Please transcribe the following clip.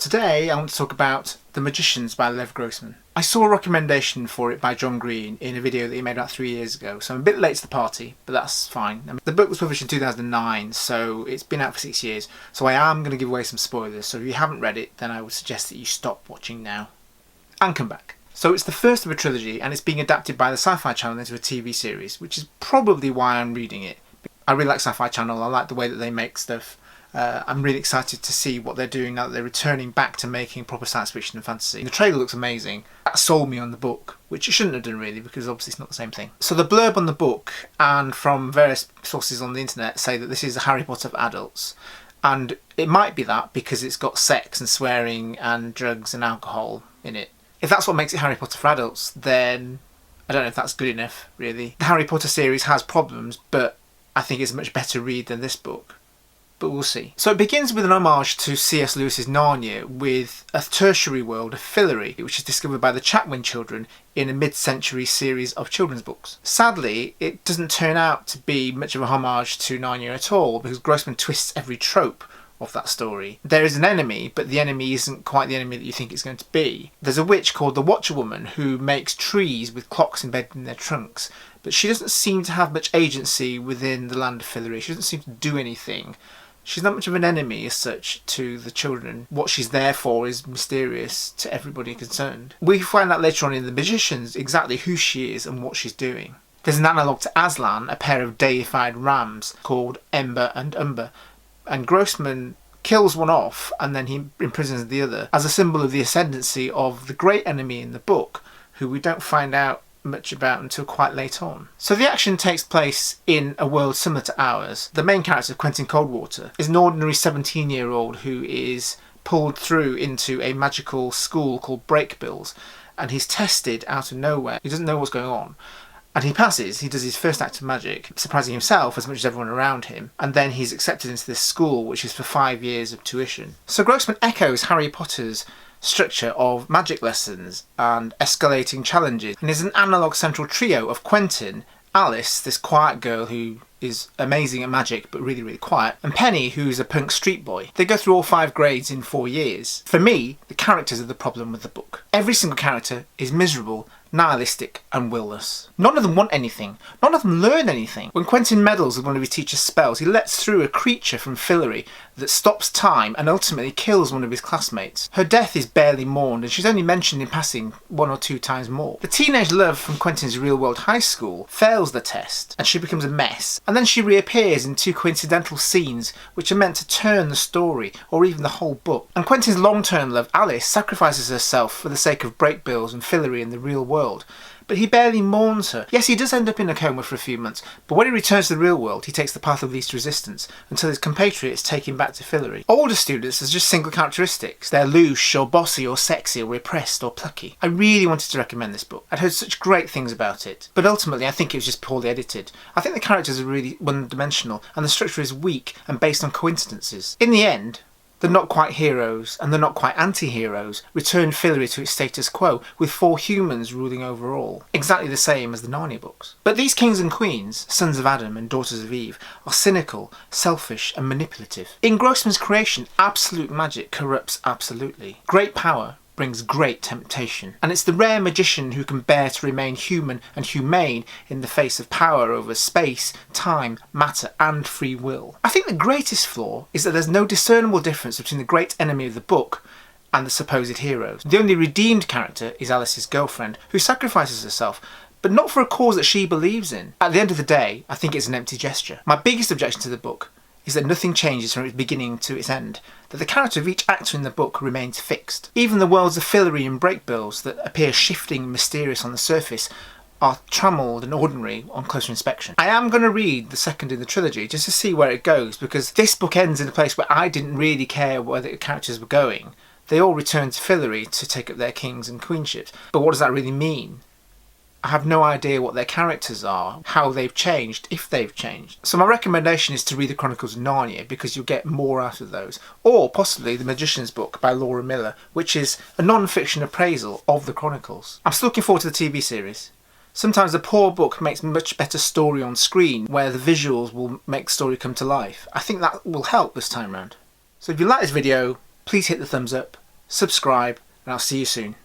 today I want to talk about The Magicians by Lev Grossman. I saw a recommendation for it by John Green in a video that he made about 3 years ago, so I'm a bit late to the party, but that's fine. The book was published in 2009, so it's been out for 6 years, so I am going to give away some spoilers, so if you haven't read it, then I would suggest that you stop watching now and come back. So it's the first of a trilogy, and it's being adapted by the Sci-Fi Channel into a TV series, which is probably why I'm reading it. I really like Sci-Fi Channel, I like the way that they make stuff. I'm really excited to see what they're doing now that they're returning back to making proper science fiction and fantasy. The trailer looks amazing. That sold me on the book, which it shouldn't have done really, because obviously it's not the same thing. So the blurb on the book, and from various sources on the internet, say that this is a Harry Potter for adults. And it might be that because it's got sex and swearing and drugs and alcohol in it. If that's what makes it Harry Potter for adults, then I don't know if that's good enough, really. The Harry Potter series has problems, but I think it's a much better read than this book. But we'll see. So it begins with an homage to C.S. Lewis's Narnia, with a tertiary world of Fillory, which is discovered by the Chatwin children in a mid-century series of children's books. Sadly, it doesn't turn out to be much of a homage to Narnia at all, because Grossman twists every trope of that story. There is an enemy, but the enemy isn't quite the enemy that you think it's going to be. There's a witch called the Watcher-Woman who makes trees with clocks embedded in their trunks, but she doesn't seem to have much agency within the land of Fillory. She doesn't seem to do anything. She's not much of an enemy as such to the children. What she's there for is mysterious to everybody concerned. We find out later on in The Magicians exactly who she is and what she's doing. There's an analogue to Aslan, a pair of deified rams called Ember and Umber, and Grossman kills one off and then he imprisons the other as a symbol of the ascendancy of the great enemy in the book, who we don't find out much about until quite late on. So the action takes place in a world similar to ours. The main character, Quentin Coldwater, is an ordinary 17-year-old who is pulled through into a magical school called Breakbills, and he's tested out of nowhere. He doesn't know what's going on. And he passes, he does his first act of magic, surprising himself as much as everyone around him, and then he's accepted into this school, which is for 5 years of tuition. So Grossman echoes Harry Potter's structure of magic lessons and escalating challenges, and is an analogue central trio of Quentin, Alice, this quiet girl who is amazing at magic but really, really quiet, and Penny, who's a punk street boy. They go through all 5 grades in 4 years. For me, the characters are the problem with the book. Every single character is miserable, nihilistic and willless. None of them want anything. None of them learn anything. When Quentin meddles with one of his teacher's spells, he lets through a creature from Fillory that stops time and ultimately kills one of his classmates. Her death is barely mourned, and she's only mentioned in passing 1 or 2 times more. The teenage love from Quentin's real-world high school fails the test, and she becomes a mess. And then she reappears in 2 coincidental scenes which are meant to turn the story, or even the whole book. And Quentin's long-term love, Alice, sacrifices herself for the sake of Breakbills and Fillory in the real world. But he barely mourns her. Yes, he does end up in a coma for a few months, but when he returns to the real world, he takes the path of least resistance until his compatriots take him back to Fillory. Older students has just single characteristics. They're loose, or bossy, or sexy, or repressed, or plucky. I really wanted to recommend this book. I'd heard such great things about it, but ultimately I think it was just poorly edited. I think the characters are really one-dimensional, and the structure is weak and based on coincidences. In the end, the not-quite heroes and the not-quite anti-heroes return Fillory to its status quo, with 4 humans ruling over all, exactly the same as the Narnia books. But these kings and queens, sons of Adam and daughters of Eve, are cynical, selfish and manipulative. In Grossman's creation, absolute magic corrupts absolutely. Great power brings great temptation, and it's the rare magician who can bear to remain human and humane in the face of power over space, time, matter and free will. I think the greatest flaw is that there's no discernible difference between the great enemy of the book and the supposed heroes. The only redeemed character is Alice's girlfriend, who sacrifices herself, but not for a cause that she believes in. At the end of the day, I think it's an empty gesture. My biggest objection to the book is that nothing changes from its beginning to its end, that the character of each actor in the book remains fixed. Even the worlds of Fillory and Breakbills that appear shifting and mysterious on the surface are trammelled and ordinary on closer inspection. I am going to read the second in the trilogy just to see where it goes, because this book ends in a place where I didn't really care where the characters were going. They all return to Fillory to take up their kings and queenships, but what does that really mean? I have no idea what their characters are, how they've changed, if they've changed. So my recommendation is to read the Chronicles of Narnia, because you'll get more out of those. Or possibly The Magician's Book by Laura Miller, which is a non-fiction appraisal of the Chronicles. I'm still looking forward to the TV series. Sometimes a poor book makes much better story on screen, where the visuals will make the story come to life. I think that will help this time round. So if you like this video, please hit the thumbs up. subscribe, and I'll see you soon.